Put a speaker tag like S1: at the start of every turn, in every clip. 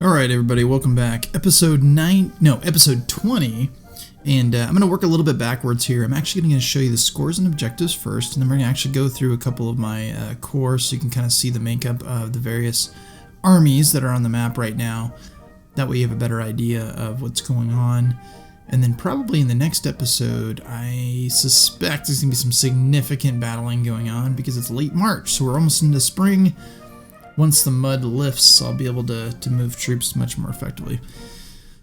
S1: Alright everybody, welcome back. Episode 20. And I'm going to work a little bit backwards here. I'm actually going to show you the scores and objectives first, and then we're going to actually go through a couple of my cores so you can kind of see the makeup of the various armies that are on the map right now. That way you have a better idea of what's going on. And then probably in the next episode, I suspect there's going to be some significant battling going on because it's late March, so we're almost into spring. Once the mud lifts, I'll be able to move troops much more effectively.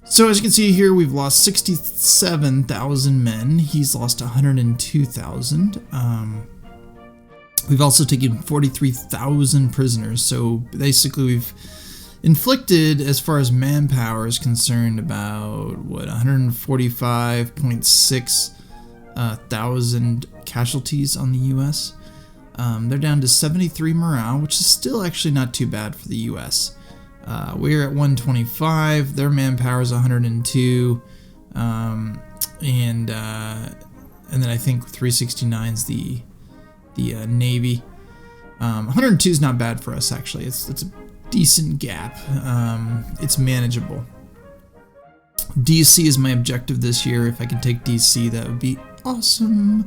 S1: So as you can see here, we've lost 67,000 men. He's lost 102,000. We've also taken 43,000 prisoners. So basically we've inflicted, as far as manpower is concerned, about, 145.6 thousand casualties on the U.S. They're down to 73 morale, which is still actually not too bad for the U.S. We're at 125. Their manpower is 102, and then I think 369 is the Navy. 102 is not bad for us actually. It's a decent gap. It's manageable. DC is my objective this year. If I could take DC, that would be awesome.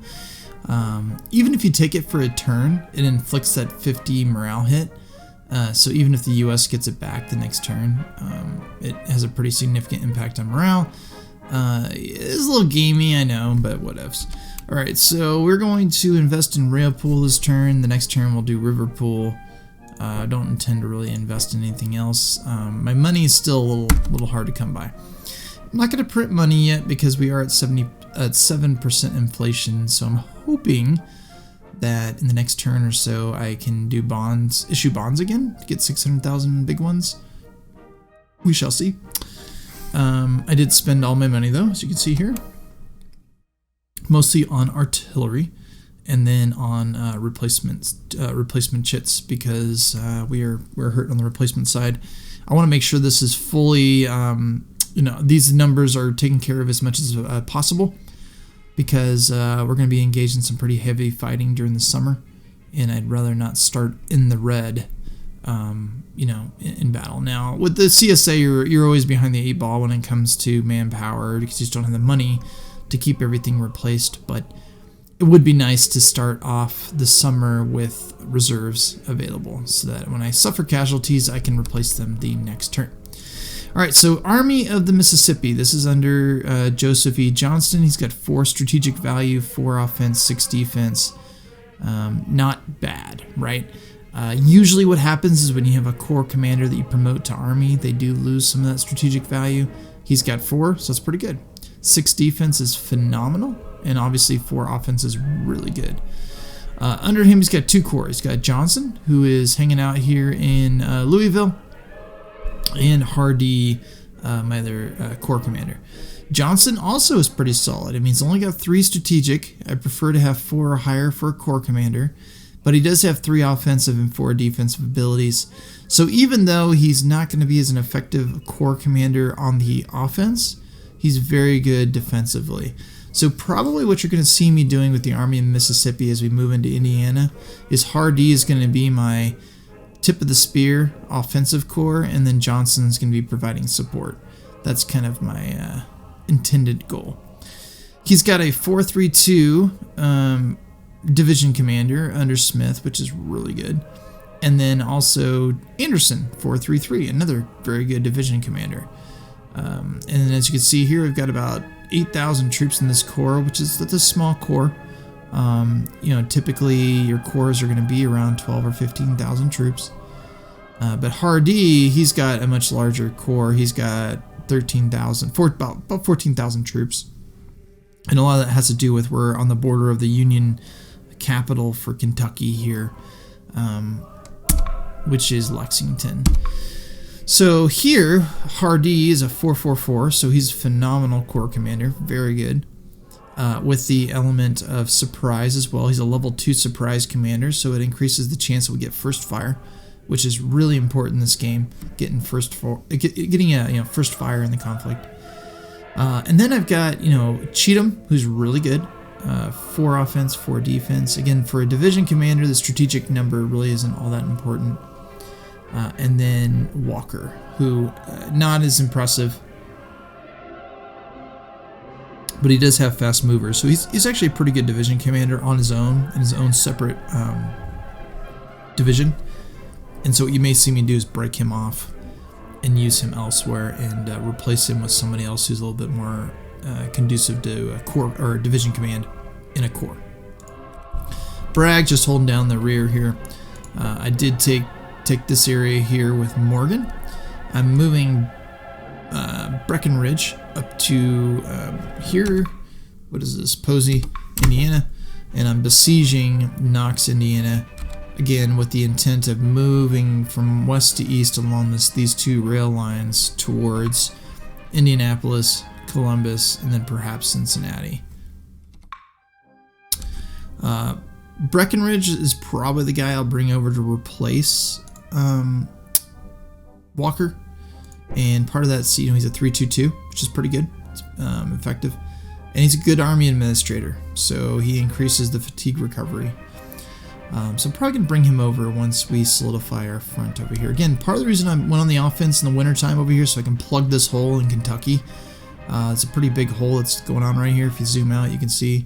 S1: Even if you take it for a turn, it inflicts that 50 morale hit. So even if the US gets it back the next turn, it has a pretty significant impact on morale. It's a little gamey, I know, but whatevs. Alright, so we're going to invest in Rail Pool this turn. The next turn we'll do River Pool. I don't intend to really invest in anything else. My money is still a little hard to come by. I'm not going to print money yet because we are at 7% inflation, so I'm hoping that in the next turn or so I can do bonds, issue bonds again to get 600,000 big ones. We shall see. I did spend all my money though, as you can see here, mostly on artillery and then on replacement chits because we're hurt on the replacement side. I want to make sure this is fully these numbers are taken care of as much as possible because we're going to be engaged in some pretty heavy fighting during the summer, and I'd rather not start in the red, in battle. Now, with the CSA, you're always behind the 8 ball when it comes to manpower because you just don't have the money to keep everything replaced, but it would be nice to start off the summer with reserves available so that when I suffer casualties, I can replace them the next turn. Alright, so Army of the Mississippi. This is under Joseph E. Johnston. He's got 4 strategic value, 4 offense, 6 defense. Not bad, right? Usually what happens is when you have a corps commander that you promote to army, they do lose some of that strategic value. He's got 4, so that's pretty good. 6 defense is phenomenal, and obviously 4 offense is really good. Under him, he's got 2 corps. He's got Johnson, who is hanging out here in Louisville, and Hardy, my other corps commander. Johnson also is pretty solid. I mean, he's only got 3 strategic. I prefer to have 4 or higher for a corps commander, but he does have 3 offensive and 4 defensive abilities. So even though he's not going to be as an effective corps commander on the offense, he's very good defensively. So probably what you're going to see me doing with the Army of Mississippi as we move into Indiana is Hardy is going to be my tip of the spear offensive corps, and then Johnson's going to be providing support. That's kind of my intended goal. He's got a 4-3-2 division commander under Smith, which is really good. And then also Anderson, 4-3-3, another very good division commander. And then as you can see here, we've got about 8,000 troops in this corps, that's a small corps. Typically your corps are going to be around 12 or 15,000 troops. But Hardy, he's got a much larger corps. He's got about 14,000 troops. And a lot of that has to do with we're on the border of the Union capital for Kentucky here, which is Lexington. So here, Hardy is a 4-4-4, so he's a phenomenal corps commander, very good. With the element of surprise as well. He's a level 2 surprise commander, so it increases the chance that we get first fire, which is really important in this game, getting first fire in the conflict. And then I've got Cheatham, who's really good, 4 offense, 4 defense. Again, for a division commander, the strategic number really isn't all that important. and then Walker, who not as impressive, but he does have fast movers. So he's actually a pretty good division commander on his own, in his own separate division. And so what you may see me do is break him off and use him elsewhere and replace him with somebody else who's a little bit more conducive to a corps or a division command in a corps. Bragg just holding down the rear here. I did take this area here with Morgan. I'm moving Breckenridge up to here. What is this? Posey, Indiana. And I'm besieging Knox, Indiana. Again, with the intent of moving from west to east along these two rail lines towards Indianapolis, Columbus, and then perhaps Cincinnati. Breckenridge is probably the guy I'll bring over to replace Walker. And part of that, he's a 3-2-2, which is pretty good. It's effective. And he's a good army administrator, so he increases the fatigue recovery. So I'm probably going to bring him over once we solidify our front over here. Again, part of the reason I went on the offense in the wintertime over here so I can plug this hole in Kentucky. It's a pretty big hole that's going on right here. If you zoom out, you can see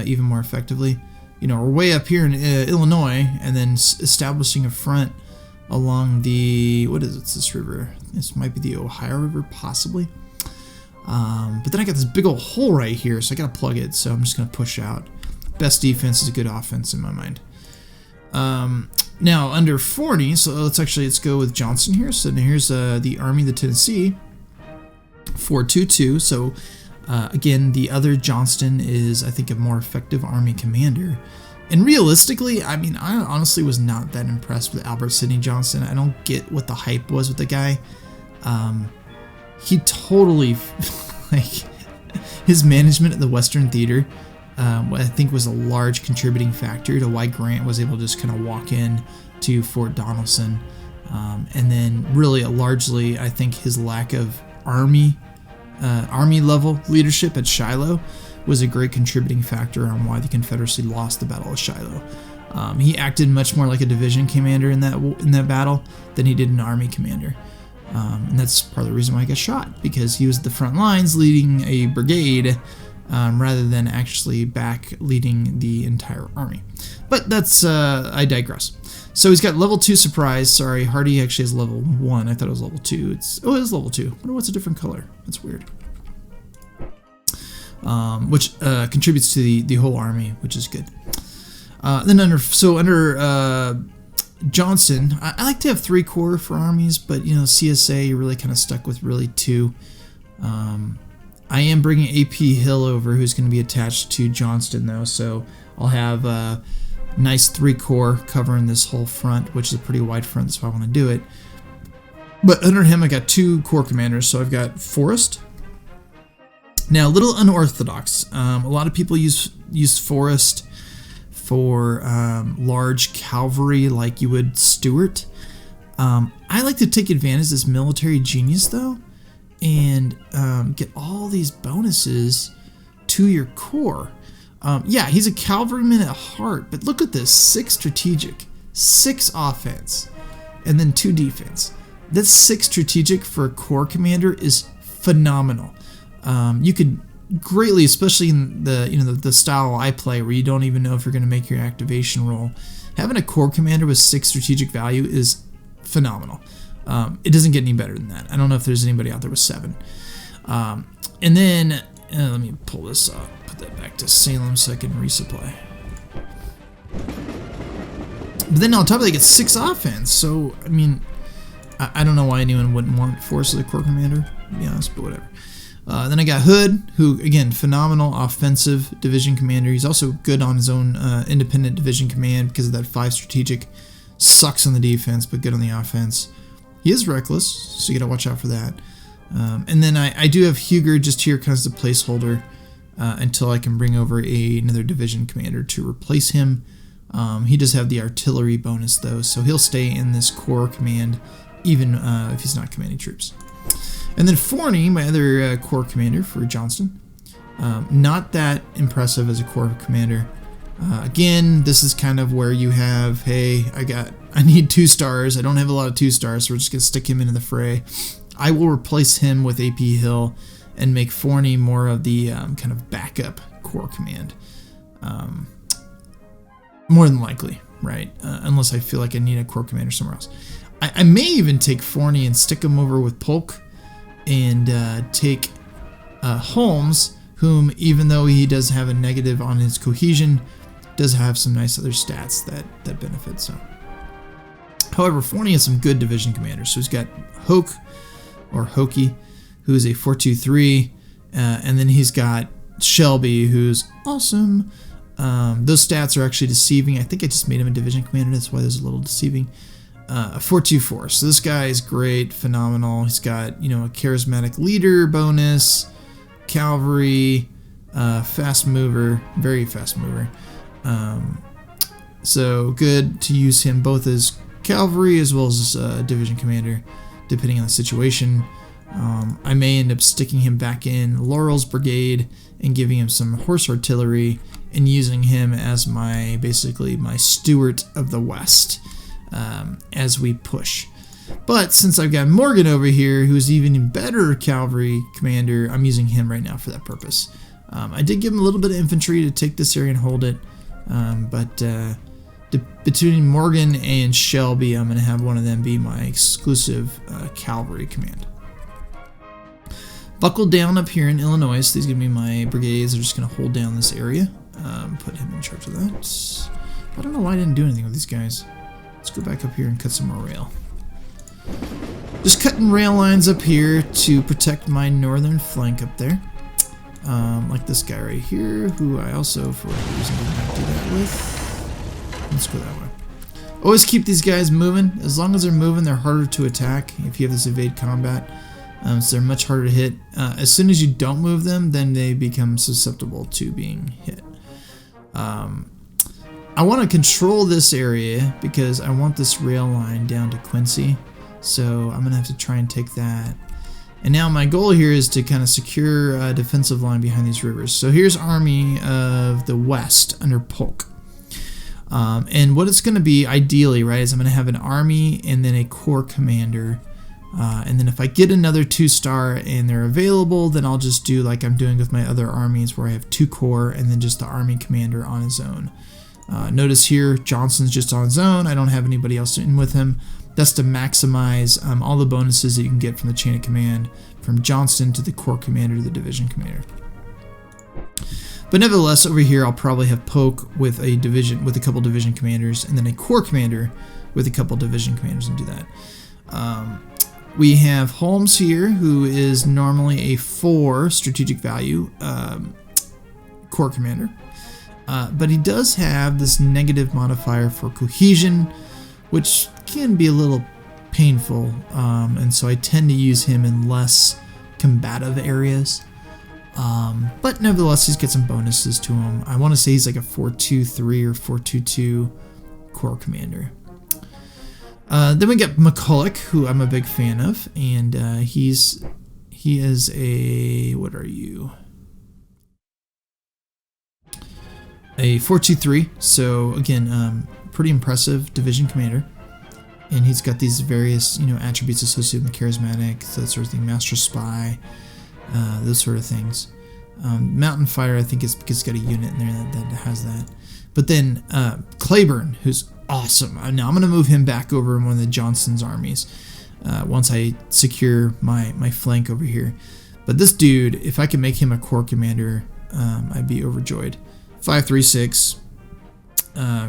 S1: even more effectively. We're way up here in Illinois, and then establishing a front along the, what is it, this river? This might be the Ohio River, possibly. But then I got this big old hole right here, so I got to plug it, so I'm just going to push out. Best defense is a good offense in my mind. Now, under Forney, so let's go with Johnston here. So now here's the Army of the Tennessee, 4-2-2. So, again, the other Johnston is, I think, a more effective Army commander. And realistically, I mean, I honestly was not that impressed with Albert Sidney Johnston. I don't get what the hype was with the guy. He totally, his management at the Western Theater, I think was a large contributing factor to why Grant was able to just kind of walk in to Fort Donelson. And then really largely, I think his lack of Army level leadership at Shiloh was a great contributing factor on why the Confederacy lost the Battle of Shiloh. He acted much more like a division commander in that battle than he did an army commander. And that's part of the reason why he got shot, because he was at the front lines leading a brigade rather than actually back leading the entire army. But that's, I digress. So he's got level 2 surprise. Sorry, Hardy actually has level 1. I thought it was level 2. It is level 2. I wonder what's a different color. That's weird. Which contributes to the whole army, which is good. Then under Johnston, I like to have 3 corps for armies, but CSA, you're really kind of stuck with really 2. I am bringing AP Hill over, who's going to be attached to Johnston though, so I'll have a nice 3 corps covering this whole front, which is a pretty wide front. That's why I want to do it. But under him, I got 2 corps commanders, so I've got Forrest. Now, a little unorthodox. A lot of people use Forrest for large cavalry like you would Stuart. I like to take advantage of this military genius, though, and get all these bonuses to your corps. Yeah, he's a cavalryman at heart, but look at this. 6 strategic, 6 offense, and then 2 defense. That's 6 strategic for a corps commander is phenomenal. You could greatly, especially in the style I play, where you don't even know if you're going to make your activation roll, having a corps commander with 6 strategic value is phenomenal. It doesn't get any better than that. I don't know if there's anybody out there with 7. And then let me pull this up, put that back to Salem so I can resupply. But then on top of that, I get 6 offense. So I mean, I don't know why anyone wouldn't want Force as a corps commander, to be honest, but whatever. Then I got Hood, who, again, phenomenal offensive division commander. He's also good on his own independent division command because of that 5 strategic. Sucks on the defense, but good on the offense. He is reckless, so you got to watch out for that. And then I do have Huger just here kind of as a placeholder until I can bring over another division commander to replace him. He does have the artillery bonus, though, so he'll stay in this corps command even if he's not commanding troops. And then Forney, my other corps commander for Johnston, not that impressive as a corps commander. Again, this is kind of where you have, hey, I need 2 stars. I don't have a lot of 2 stars, so we're just going to stick him into the fray. I will replace him with AP Hill and make Forney more of the kind of backup core command. More than likely, right? Unless I feel like I need a core commander somewhere else. I may even take Forney and stick him over with Polk and take Holmes, whom, even though he does have a negative on his cohesion, does have some nice other stats that benefit. So, however, Forney has some good division commanders. So he's got Hoke, or Hokey, who is a 4-2-3, and then he's got Shelby, who's awesome. Those stats are actually deceiving. I think I just made him a division commander. That's why there's a little deceiving. A 4-2-4. So this guy is great, phenomenal. He's got, a charismatic leader bonus, cavalry, fast mover, very fast mover. So good to use him both as cavalry as well as division commander, depending on the situation. I may end up sticking him back in Laurel's brigade and giving him some horse artillery and using him as basically my steward of the West as we push. But since I've got Morgan over here, who's even better cavalry commander, I'm using him right now for that purpose. I did give him a little bit of infantry to take this area and hold it, but between Morgan and Shelby, I'm going to have one of them be my exclusive cavalry command. Buckle down up here in Illinois, so these are going to be my brigades. They're just going to hold down this area. Put him in charge of that. I don't know why I didn't do anything with these guys. Let's go back up here and cut some more rail. Just cutting rail lines up here to protect my northern flank up there. Like this guy right here, who I also, for whatever reason, did not do that with. Let's go that way. Always keep these guys moving. As long as they're moving, they're harder to attack if you have this evade combat. So they're much harder to hit. As soon as you don't move them, then they become susceptible to being hit. I want to control this area because I want this rail line down to Quincy. So I'm going to have to try and take that. And now my goal here is to kind of secure a defensive line behind these rivers. So here's Army of the West under Polk. And what it's going to be ideally, right, is I'm going to have an army and then a corps commander. And then if I get another 2-star and they're available, then I'll just do like I'm doing with my other armies where I have 2 corps and then just the army commander on his own. Notice here, Johnson's just on his own. I don't have anybody else in with him. That's to maximize all the bonuses that you can get from the chain of command, from Johnston to the corps commander to the division commander. But nevertheless, over here I'll probably have Polk with a couple division commanders, and then a corps commander with a couple division commanders, and do that. We have Holmes here, who is normally a 4 strategic value corps commander, but he does have this negative modifier for cohesion, which can be a little painful, and so I tend to use him in less combative areas. But nevertheless, he's got some bonuses to him. I want to say he's like a 4-2-3 or 4-2-2 corps commander. Then we got McCulloch, who I'm a big fan of, and he is a, what are you? A 4-2-3. So again, pretty impressive division commander, and he's got these various attributes associated with charismatic, that sort of thing, master spy, those sort of things. Mountain Fire, I think, is because it's got a unit in there that has that. But then Claiborne, who's awesome. Now I'm going to move him back over in one of the Johnson's armies once I secure my flank over here. But this dude, if I can make him a corps commander, I'd be overjoyed. 5-3-6,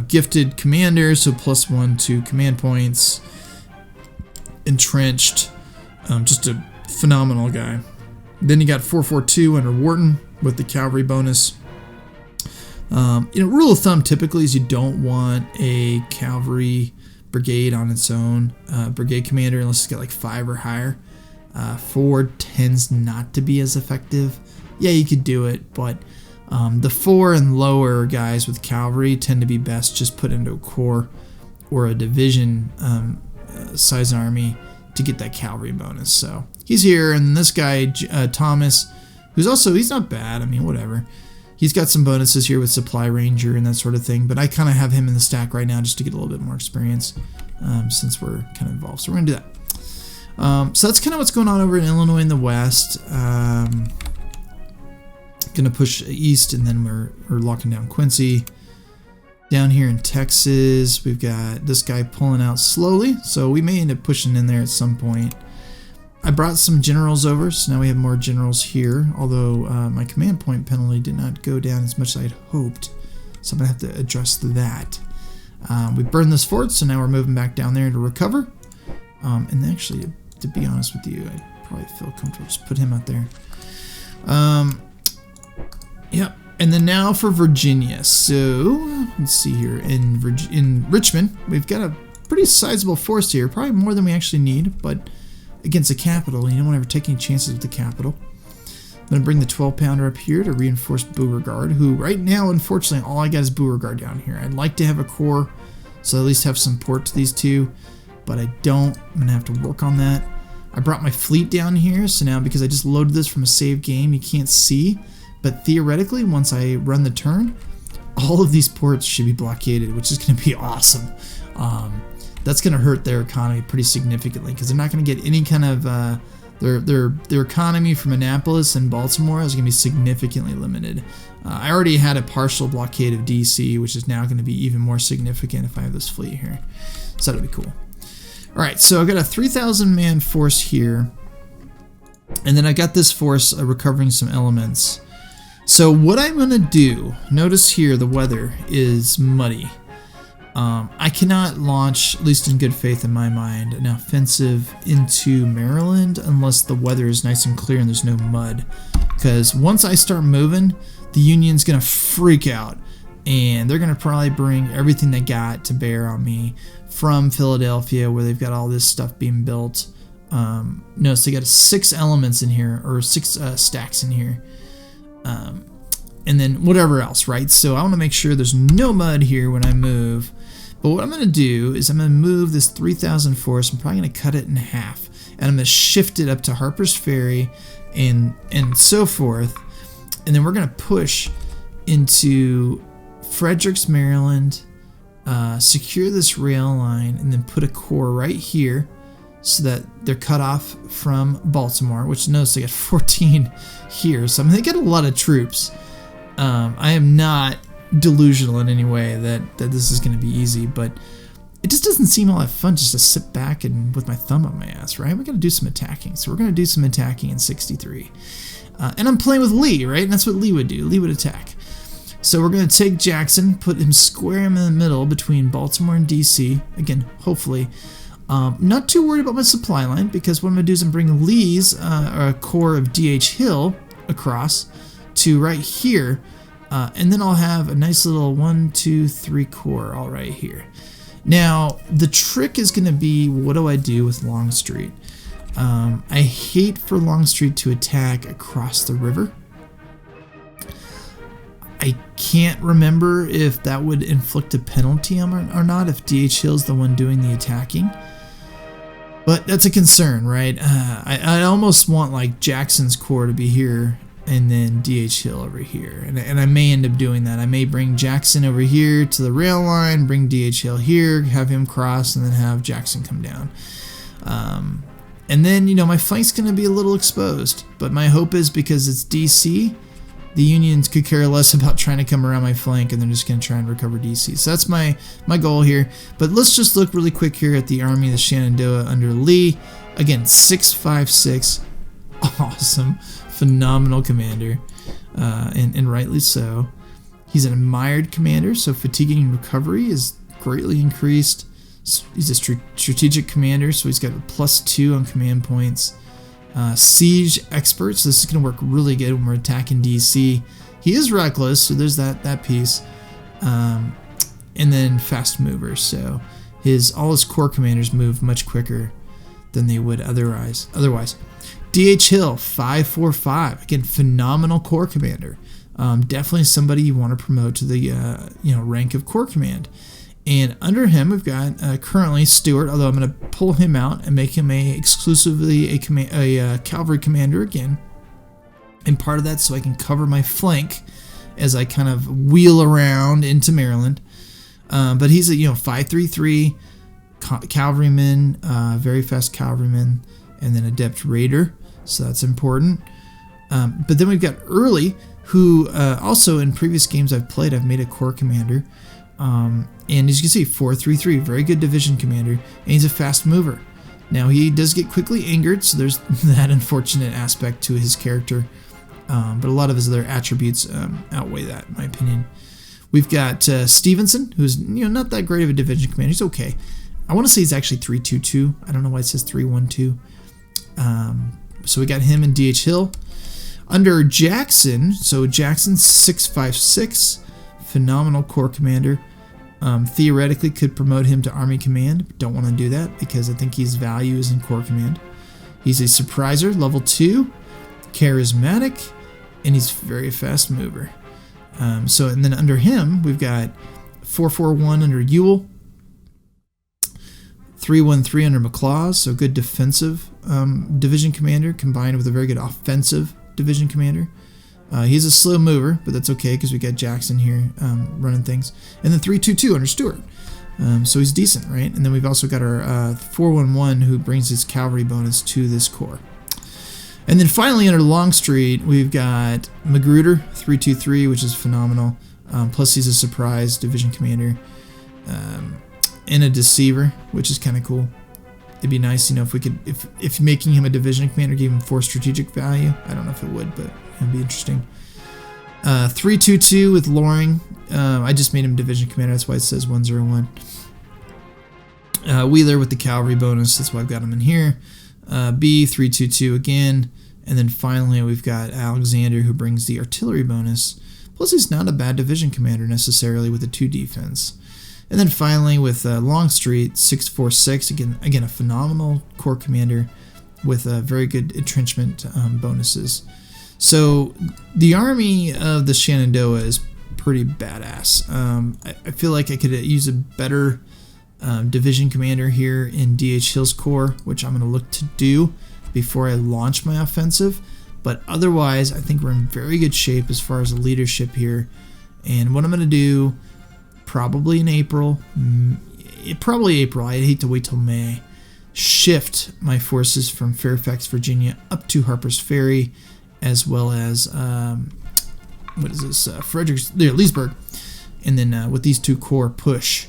S1: gifted commander, so +1 to command points. Entrenched, just a phenomenal guy. Then you got 4-4-2 under Wharton with the cavalry bonus. Rule of thumb typically is you don't want a cavalry brigade on its own, brigade commander, unless it's got like 5 or higher. 4 tends not to be as effective. Yeah, you could do it, but the 4 and lower guys with cavalry tend to be best just put into a corps or a division size army to get that cavalry bonus. So he's here, and this guy Thomas, who's also, he's not bad. I mean, whatever. He's got some bonuses here with Supply Ranger and that sort of thing, but I kind of have him in the stack right now just to get a little bit more experience since we're kind of involved. So we're going to do that. So that's kind of what's going on over in Illinois in the West. Going to push east, and then we're locking down Quincy. Down here in Texas, we've got this guy pulling out slowly, so we may end up pushing in there at some point. I brought some generals over, so now we have more generals here, although my command point penalty did not go down as much as I had hoped, so I'm going to have to address that. We burned this fort, so now we're moving back down there to recover. And actually, to be honest with you, I'd probably feel comfortable just put him out there. Yep. And then now for Virginia. So let's see here. In Richmond, we've got a pretty sizable force here, probably more than we actually need, but against the capital, you don't want to ever take any chances with the capital. I'm going to bring the 12-pounder up here to reinforce Beauregard, who right now, unfortunately, all I got is Beauregard down here. I'd like to have a core, so at least have some support to these two, but I don't. I'm going to have to work on that. I brought my fleet down here, so now because I just loaded this from a save game, you can't see. But theoretically, once I run the turn, all of these ports should be blockaded, which is going to be awesome. That's going to hurt their economy pretty significantly because they're not going to get any kind of their economy from Annapolis and Baltimore is going to be significantly limited. I already had a partial blockade of DC, which is now going to be even more significant if I have this fleet here. So that'll be cool. All right, so I've got a 3,000 man force here, and then I got this force recovering some elements. So what I'm going to do, notice here the weather is muddy. I cannot launch, at least in good faith in my mind, an offensive into Maryland unless the weather is nice and clear and there's no mud. Because once I start moving, the Union's going to freak out. And they're going to probably bring everything they got to bear on me from Philadelphia, where they've got all this stuff being built. Notice they got 6 elements in here, or 6 stacks in here. And then whatever else, right? So I want to make sure there's no mud here when I move. But what I'm going to do is I'm going to move this 3,000 force. I'm probably going to cut it in half. And I'm going to shift it up to Harper's Ferry and so forth. And then we're going to push into Fredericks, Maryland, secure this rail line, and then put a core right here so that they're cut off from Baltimore, which notice they got 14 here. So I mean, they get a lot of troops. I am not delusional in any way that this is going to be easy, but it just doesn't seem all that fun just to sit back and with my thumb up my ass, right? We got to do some attacking. So we're going to do some attacking in 63. And I'm playing with Lee, right? And that's what Lee would do. Lee would attack. So we're going to take Jackson, put him square in the middle between Baltimore and DC. Again, hopefully. Not too worried about my supply line, because what I'm going to do is I'm bring Lee's core of D.H. Hill across to right here. And then I'll have a nice little 1, 2, 3 core all right here. Now, the trick is going to be, what do I do with Longstreet? I hate for Longstreet to attack across the river. I can't remember if that would inflict a penalty on or not, if D.H. Hill's the one doing the attacking. But that's a concern, right? I almost want like Jackson's core to be here and then D.H. Hill over here. And I may end up doing that. I may bring Jackson over here to the rail line, bring D.H. Hill here, have him cross, and then have Jackson come down. And then, you know, my flank's going to be a little exposed. But my hope is, because it's D.C., the Unions could care less about trying to come around my flank, and they're just going to try and recover D.C. So that's my goal here. But let's just look really quick here at the Army of the Shenandoah under Lee. Again, 656. Awesome. Phenomenal commander. And rightly so. He's an admired commander, so fatigue and recovery is greatly increased. He's a strategic commander, so he's got a +2 on command points. Siege expert, so this is going to work really good when we're attacking DC. He is reckless, so there's that piece. And then fast mover, so all his core commanders move much quicker than they would otherwise. D.H. Hill, 545, again, phenomenal core commander. Definitely somebody you want to promote to the rank of corps command. And under him, we've got currently Stewart, although I'm going to pull him out and make him exclusively a cavalry commander again. And part of that so I can cover my flank as I kind of wheel around into Maryland. But he's a 5.33 cavalryman, very fast cavalryman, and then adept raider, so that's important. But then we've got Early, who also in previous games I've played, I've made a corps commander. And as you can see, 4.33, very good division commander, and he's a fast mover. Now he does get quickly angered, so there's that unfortunate aspect to his character. But a lot of his other attributes outweigh that, in my opinion. We've got Stevenson, who's not that great of a division commander. He's okay. I want to say he's actually 3.22. I don't know why it says 3.12. So we got him and D.H. Hill. Under Jackson, so Jackson's 6.56, phenomenal corps commander. Theoretically could promote him to Army Command, but don't want to do that because I think his value is in Corps Command. He's a surpriser, level 2, charismatic, and he's very fast mover. And then under him, we've got 4.41 under Ewell, 3.13 under McLaws, so good defensive division commander combined with a very good offensive division commander. He's a slow mover, but that's okay because we got Jackson here running things. And then 3.22 under Stewart. So he's decent, right? And then we've also got our 4.11 who brings his cavalry bonus to this corps. And then finally under Longstreet, we've got Magruder, 3.23, which is phenomenal. Plus he's a surprise division commander. And a deceiver, which is kind of cool. It'd be nice, if we could, if making him a division commander gave him 4 strategic value. I don't know if it would, but it'd be interesting. 3.22 with Loring. I just made him division commander. That's why it says 101. Wheeler with the cavalry bonus. That's why I've got him in here. B 3.22 again, and then finally we've got Alexander who brings the artillery bonus. Plus he's not a bad division commander necessarily with a 2 defense. And then finally with Longstreet, 6.46, again a phenomenal corps commander with very good entrenchment bonuses. So the army of the Shenandoah is pretty badass. I feel like I could use a better division commander here in D.H. Hill's corps, which I'm going to look to do before I launch my offensive. But otherwise, I think we're in very good shape as far as the leadership here. And what I'm going to do, probably in April, I'd hate to wait till May, shift my forces from Fairfax, Virginia up to Harper's Ferry, as well as, Leesburg. And then with these 2 corps push,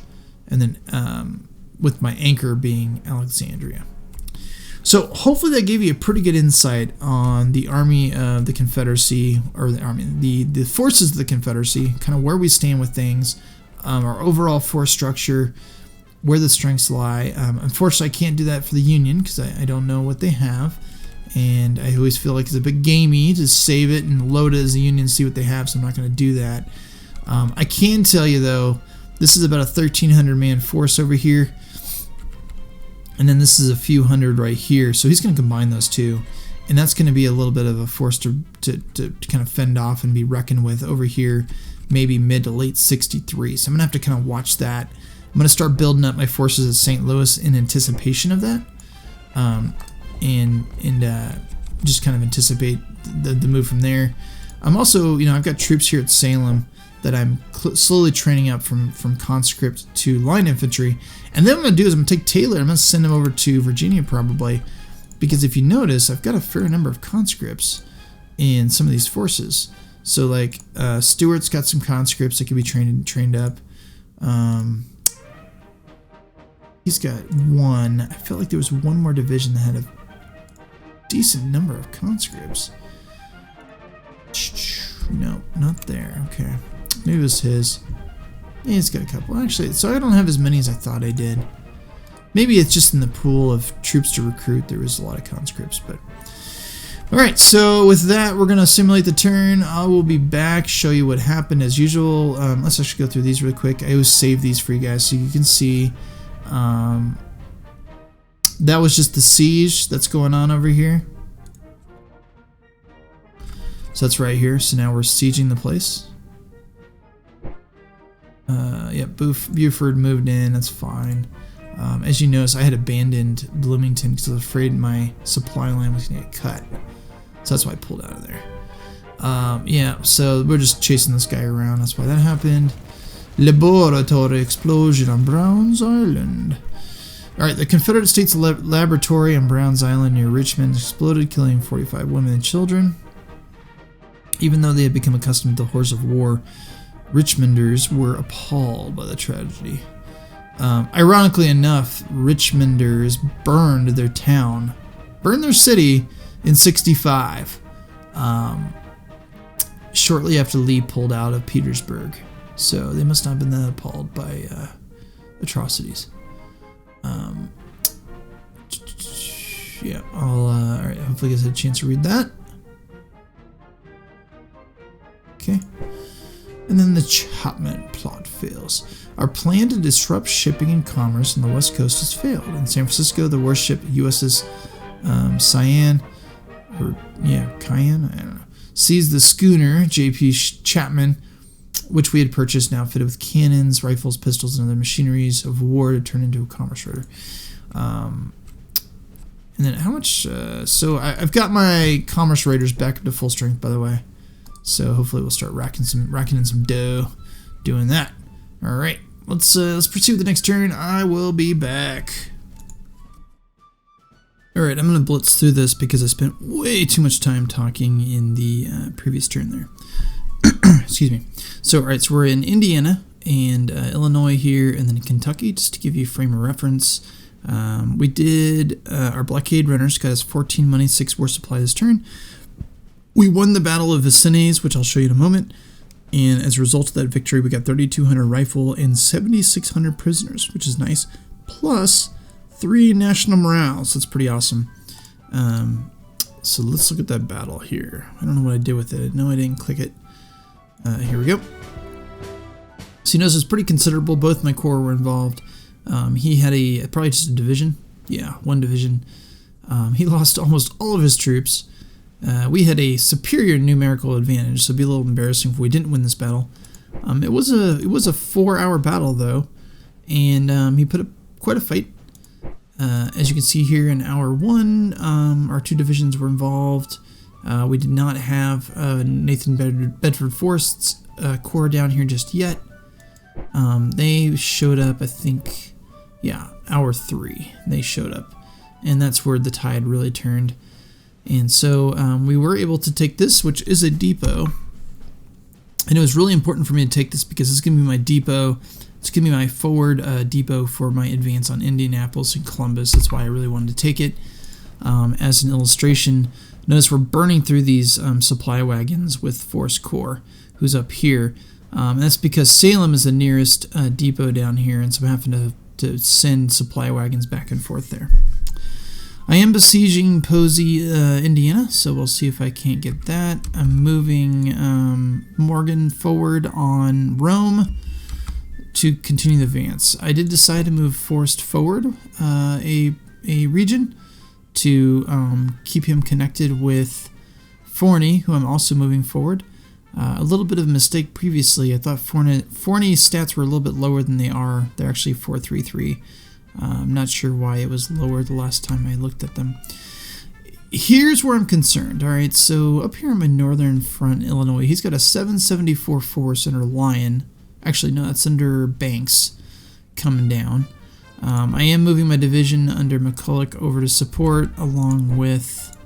S1: and then with my anchor being Alexandria. So hopefully that gave you a pretty good insight on the Army of the Confederacy, or the forces of the Confederacy, kind of where we stand with things, our overall force structure, where the strengths lie. Unfortunately, I can't do that for the Union because I don't know what they have, and I always feel like it's a bit gamey to save it and load it as a Union and see what they have, so I'm not going to do that. I can tell you, though, this is about a 1,300 man force over here, and then this is a few hundred right here, so he's going to combine those two, and that's going to be a little bit of a force to kind of fend off and be reckoned with over here, maybe mid to late 63. So I'm going to have to kind of watch that. I'm going to start building up my forces at St. Louis in anticipation of that, and just kind of anticipate the move from there. I'm also, I've got troops here at Salem that I'm slowly training up from conscript to line infantry. And then what I'm going to do is I'm going to take Taylor, I'm going to send him over to Virginia probably, because if you notice, I've got a fair number of conscripts in some of these forces. So like Stewart's got some conscripts that can be trained up. He's got 1. I felt like there was one more division that had a decent number of conscripts. No, not there. Okay. Maybe it was his. Yeah, he's got a couple. Actually, so I don't have as many as I thought I did. Maybe it's just in the pool of troops to recruit, there was a lot of conscripts, but... Alright, so with that, we're going to simulate the turn. I will be back, show you what happened as usual. Let's actually go through these really quick. I always save these for you guys so you can see. That was just the siege that's going on over here. So that's right here. So now we're sieging the place. Yep, Buford moved in. That's fine. As you notice, I had abandoned Bloomington because I was afraid my supply line was going to get cut. So that's why I pulled out of there. Yeah, so we're just chasing this guy around. That's why that happened. Laboratory explosion on Browns Island. Alright, the Confederate States Laboratory on Browns Island near Richmond exploded, killing 45 women and children. Even though they had become accustomed to the horrors of war, Richmonders were appalled by the tragedy. Ironically enough, Richmonders burned their town, burned their city in '65, shortly after Lee pulled out of Petersburg. So they must not have been that appalled by atrocities. Yeah, alright, hopefully you guys had a chance to read that. Okay. And then the Chapman plot fails. Our plan to disrupt shipping and commerce on the West Coast has failed. In San Francisco, the warship USS Cayenne, I don't know, seized the schooner J.P. Chapman, which we had purchased, now fitted with cannons, rifles, pistols, and other machineries of war to turn into a commerce raider. And then how much? So I've got my commerce raiders back up to full strength, by the way. So hopefully we'll start racking in some dough doing that. All right, let's proceed with the next turn. I will be back. All right, I'm gonna blitz through this because I spent way too much time talking in the previous turn there. Excuse me. So all right, so we're in Indiana and Illinois here, and then Kentucky, just to give you a frame of reference. We did our blockade runners got us 14 money, 6 war supply this turn. We won the Battle of Vincennes, which I'll show you in a moment, and as a result of that victory, we got 3,200 rifle and 7,600 prisoners, which is nice, plus 3 national morales. That's pretty awesome. So let's look at that battle here. I don't know what I did with it. No, I didn't click it. Here we go. So you notice it's pretty considerable. Both my corps were involved. He had probably just a division. Yeah, 1 division. He lost almost all of his troops. We had a superior numerical advantage, so it'd be a little embarrassing if we didn't win this battle. It was a 4-hour battle though, and he put up quite a fight. As you can see here in hour 1, our 2 divisions were involved. We did not have Nathan Bedford Forrest's corps down here just yet. They showed up, I think, yeah, hour 3. They showed up, and that's where the tide really turned. And so we were able to take this, which is a depot. And it was really important for me to take this because it's going to be my depot. It's going to be my forward depot for my advance on Indianapolis and Columbus. That's why I really wanted to take it. As an illustration, notice we're burning through these supply wagons with Force Corps, who's up here. And that's because Salem is the nearest depot down here, and so I'm having to send supply wagons back and forth there. I am besieging Posey, Indiana, so we'll see if I can't get that. I'm moving Morgan forward on Rome to continue the advance. I did decide to move Forrest forward a region to keep him connected with Forney, who I'm also moving forward. A little bit of a mistake previously. I thought Forney's stats were a little bit lower than they are. They're actually 433. I'm not sure why it was lower the last time I looked at them. Here's where I'm concerned. All right, so up here on my northern front, Illinois, he's got a 774 force under Lyon. Actually, no, that's under Banks coming down. I am moving my division under McCulloch over to support, along with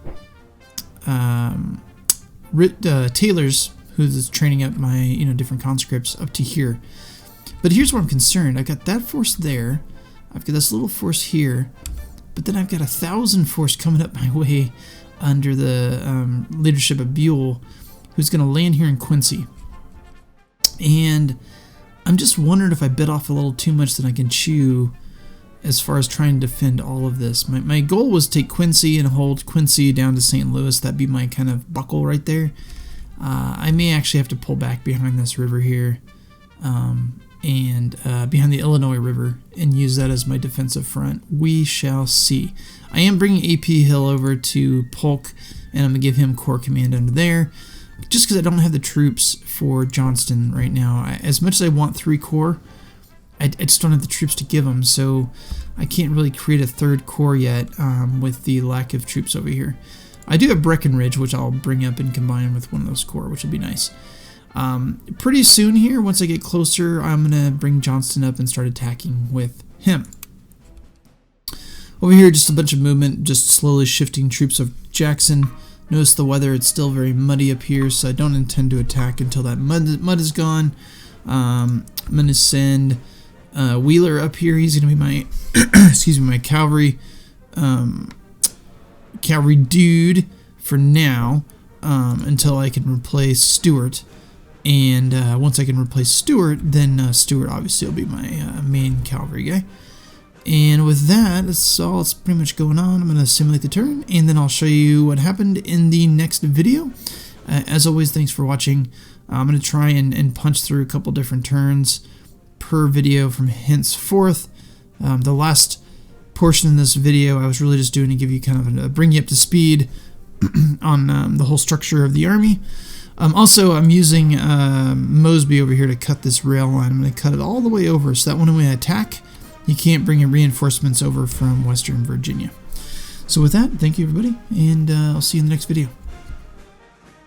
S1: Taylor's, who's training up my different conscripts up to here. But here's where I'm concerned. I got that force there. I've got this little force here, but then I've got 1,000 force coming up my way under the leadership of Buell, who's going to land here in Quincy. And I'm just wondering if I bit off a little too much that I can chew as far as trying to defend all of this. My goal was to take Quincy and hold Quincy down to St. Louis. That'd be my kind of buckle right there. I may actually have to pull back behind this river here. And behind the Illinois River and use that as my defensive front. We shall see. I am bringing A.P. Hill over to Polk, and I'm going to give him Corps Command under there, just because I don't have the troops for Johnston right now. As much as I want 3 corps, I just don't have the troops to give them, so I can't really create a 3rd corps yet with the lack of troops over here. I do have Breckenridge, which I'll bring up and combine with one of those corps, which will be nice. Pretty soon here, once I get closer, I'm going to bring Johnston up and start attacking with him. Over here, just a bunch of movement, just slowly shifting troops of Jackson. Notice the weather, it's still very muddy up here, so I don't intend to attack until that mud is gone. I'm going to send Wheeler up here. He's going to be my, excuse me, my cavalry dude for now, until I can replace Stewart. And once I can replace Stewart, then Stewart obviously will be my main cavalry guy. And with that, that's all that's pretty much going on. I'm going to simulate the turn, and then I'll show you what happened in the next video. As always, thanks for watching. I'm going to try and punch through a couple different turns per video from henceforth. The last portion of this video I was really just doing to give you kind of bring you up to speed on the whole structure of the army. Also, I'm using Mosby over here to cut this rail line. I'm going to cut it all the way over so that when we attack, you can't bring in reinforcements over from Western Virginia. So with that, thank you everybody, and I'll see you in the next video.